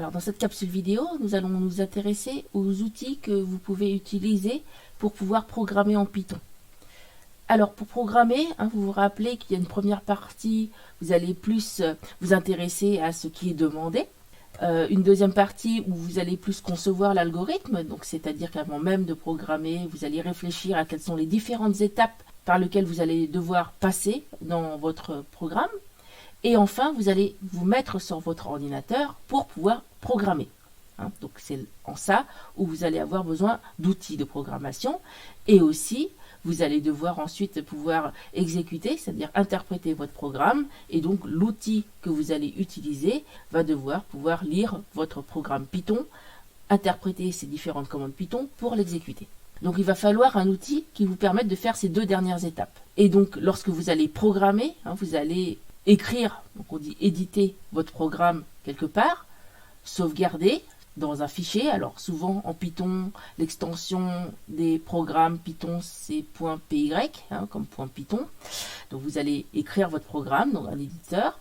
Alors dans cette capsule vidéo, nous allons nous intéresser aux outils que vous pouvez utiliser pour pouvoir programmer en Python. Alors pour programmer, vous vous rappelez qu'il y a une première partie, vous allez plus vous intéresser à ce qui est demandé. Une deuxième partie où vous allez plus concevoir l'algorithme, donc c'est-à-dire qu'avant même de programmer, vous allez réfléchir à quelles sont les différentes étapes par lesquelles vous allez devoir passer dans votre programme. Et enfin, vous allez vous mettre sur votre ordinateur pour pouvoir programmer. Donc c'est en ça où vous allez avoir besoin d'outils de programmation et aussi vous allez devoir ensuite pouvoir exécuter, c'est-à-dire interpréter votre programme et donc l'outil que vous allez utiliser va devoir pouvoir lire votre programme Python, interpréter ces différentes commandes Python pour l'exécuter. Donc il va falloir un outil qui vous permette de faire ces deux dernières étapes. Et donc lorsque vous allez programmer, vous allez écrire, donc on dit éditer votre programme quelque part, sauvegarder dans un fichier. Alors souvent en Python, l'extension des programmes Python c'est .py, comme .python. Donc vous allez écrire votre programme dans un éditeur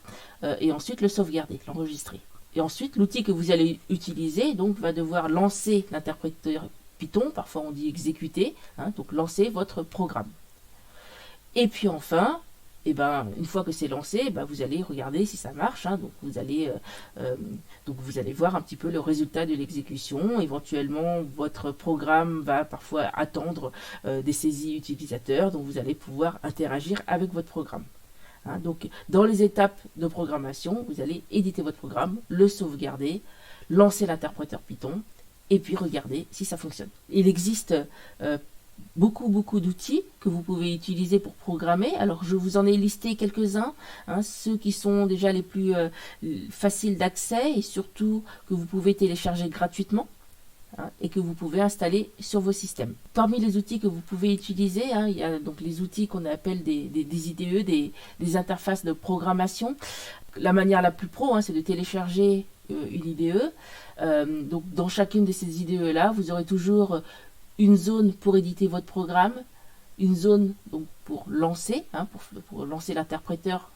et ensuite le sauvegarder, l'enregistrer. Et ensuite l'outil que vous allez utiliser donc va devoir lancer l'interpréteur Python, parfois on dit exécuter, donc lancer votre programme. Et puis enfin, une fois que c'est lancé, vous allez regarder si ça marche. Donc vous allez voir un petit peu le résultat de l'exécution. Éventuellement, votre programme va parfois attendre des saisies utilisateurs, donc vous allez pouvoir interagir avec votre programme. Donc dans les étapes de programmation, vous allez éditer votre programme, le sauvegarder, lancer l'interpréteur Python, et puis regarder si ça fonctionne. Il existe beaucoup d'outils que vous pouvez utiliser pour programmer. Alors je vous en ai listé quelques-uns, ceux qui sont déjà les plus faciles d'accès et surtout que vous pouvez télécharger gratuitement et que vous pouvez installer sur vos systèmes. Parmi les outils que vous pouvez utiliser, il y a donc les outils qu'on appelle des IDE, des interfaces de programmation. La manière la plus pro, c'est de télécharger une IDE. Donc dans chacune de ces IDE là, vous aurez toujours une zone pour éditer votre programme, une zone donc pour lancer, pour lancer l'interpréteur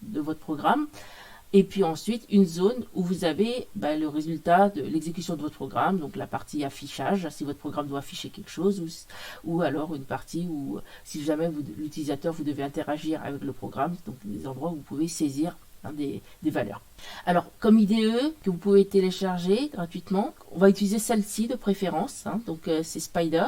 de votre programme, et puis ensuite une zone où vous avez le résultat de l'exécution de votre programme, donc la partie affichage, si votre programme doit afficher quelque chose, ou alors une partie où, si jamais l'utilisateur, vous devez interagir avec le programme, donc des endroits où vous pouvez saisir des valeurs. Alors, comme IDE que vous pouvez télécharger gratuitement, on va utiliser celle-ci de préférence. Donc, c'est Spyder,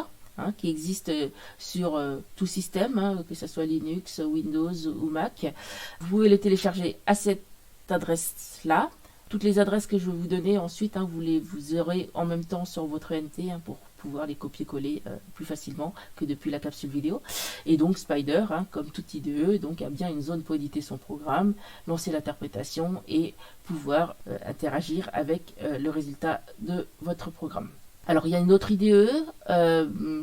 qui existe sur tout système, que ce soit Linux, Windows ou Mac. Vous pouvez le télécharger à cette adresse-là. Toutes les adresses que je vais vous donner ensuite, vous aurez en même temps sur votre NT pour pouvoir les copier-coller plus facilement que depuis la capsule vidéo. Et donc Spyder, comme tout IDE, donc a bien une zone pour éditer son programme, lancer l'interprétation et pouvoir interagir avec le résultat de votre programme. Alors il y a une autre IDE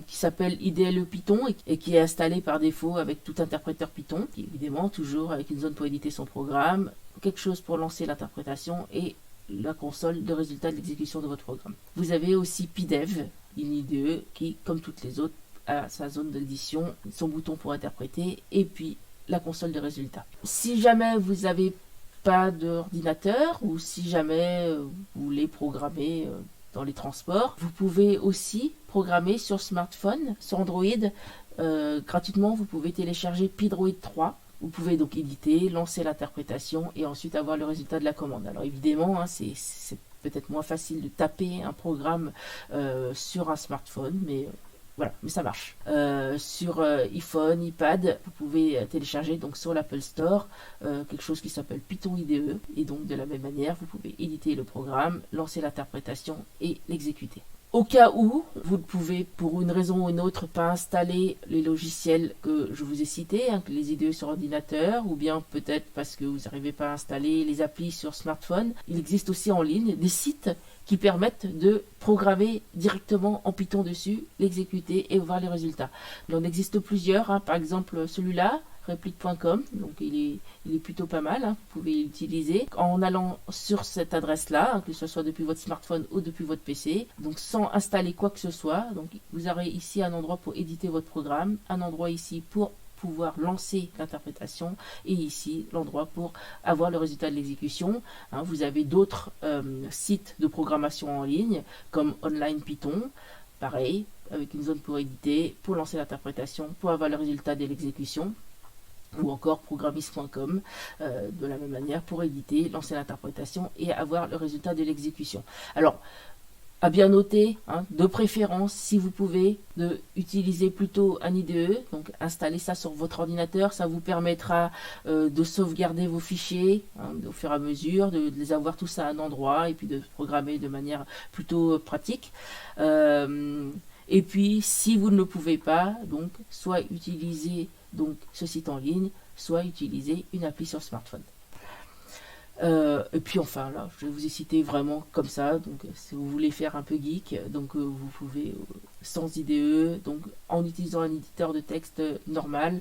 qui s'appelle IDLE Python et qui est installée par défaut avec tout interpréteur Python, évidemment toujours avec une zone pour éditer son programme, quelque chose pour lancer l'interprétation et la console de résultat de l'exécution de votre programme. Vous avez aussi PyDev, une IDE qui, comme toutes les autres, a sa zone d'édition, son bouton pour interpréter et puis la console de résultats. Si jamais vous n'avez pas d'ordinateur ou si jamais vous voulez programmer dans les transports, vous pouvez aussi programmer sur smartphone, sur Android. Gratuitement, vous pouvez télécharger Pydroid 3. Vous pouvez donc éditer, lancer l'interprétation et ensuite avoir le résultat de la commande. Alors évidemment, c'est peut-être moins facile de taper un programme sur un smartphone, mais voilà, mais ça marche. Sur iPhone, iPad, vous pouvez télécharger donc sur l'Apple Store quelque chose qui s'appelle Python IDE et donc de la même manière, vous pouvez éditer le programme, lancer l'interprétation et l'exécuter. Au cas où vous ne pouvez, pour une raison ou une autre, pas installer les logiciels que je vous ai cités, les IDE sur ordinateur, ou bien peut-être parce que vous n'arrivez pas à installer les applis sur smartphone, il existe aussi en ligne des sites qui permettent de programmer directement en Python dessus, l'exécuter et voir les résultats. Il en existe plusieurs, par exemple celui-là, replique.com, donc il est plutôt pas mal, vous pouvez l'utiliser en allant sur cette adresse-là, que ce soit depuis votre smartphone ou depuis votre PC, donc sans installer quoi que ce soit. Donc vous aurez ici un endroit pour éditer votre programme, un endroit ici pour pouvoir lancer l'interprétation et ici l'endroit pour avoir le résultat de l'exécution. Hein, vous avez d'autres sites de programmation en ligne comme Online Python, pareil, avec une zone pour éditer, pour lancer l'interprétation, pour avoir le résultat de l'exécution, ou encore programmist.com, de la même manière pour éditer, lancer l'interprétation et avoir le résultat de l'exécution. Alors, à bien noter, hein, de préférence, si vous pouvez, de utiliser plutôt un IDE, donc installer ça sur votre ordinateur, ça vous permettra de sauvegarder vos fichiers hein, au fur et à mesure, de les avoir tous à un endroit et puis de programmer de manière plutôt pratique. Et puis, si vous ne le pouvez pas, donc soit utiliser donc ce site en ligne, soit utiliser une appli sur smartphone. Et puis enfin là, je vous ai cité vraiment comme ça, donc si vous voulez faire un peu geek, donc vous pouvez sans IDE, donc en utilisant un éditeur de texte normal,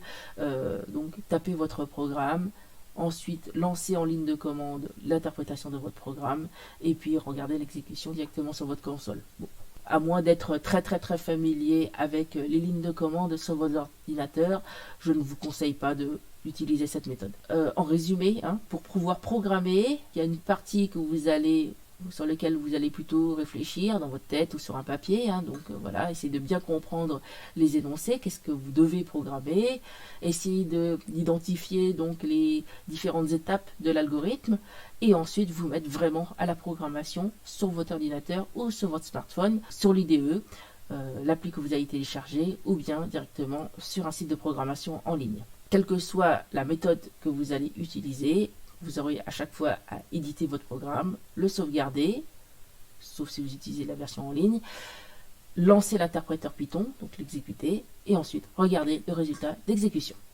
donc taper votre programme, ensuite lancer en ligne de commande l'interprétation de votre programme, et puis regarder l'exécution directement sur votre console. Bon. À moins d'être très familier avec les lignes de commande sur votre ordinateur, je ne vous conseille pas d'utiliser cette méthode. En résumé, hein, pour pouvoir programmer, il y a une partie sur laquelle vous allez plutôt réfléchir dans votre tête ou sur un papier. Hein, donc voilà, essayez de bien comprendre les énoncés, qu'est-ce que vous devez programmer, essayez d'identifier donc les différentes étapes de l'algorithme, et ensuite vous mettre vraiment à la programmation sur votre ordinateur ou sur votre smartphone, sur l'IDE, l'appli que vous avez téléchargée, ou bien directement sur un site de programmation en ligne. Quelle que soit la méthode que vous allez utiliser, vous aurez à chaque fois à éditer votre programme, le sauvegarder, sauf si vous utilisez la version en ligne, lancer l'interpréteur Python, donc l'exécuter, et ensuite regarder le résultat d'exécution.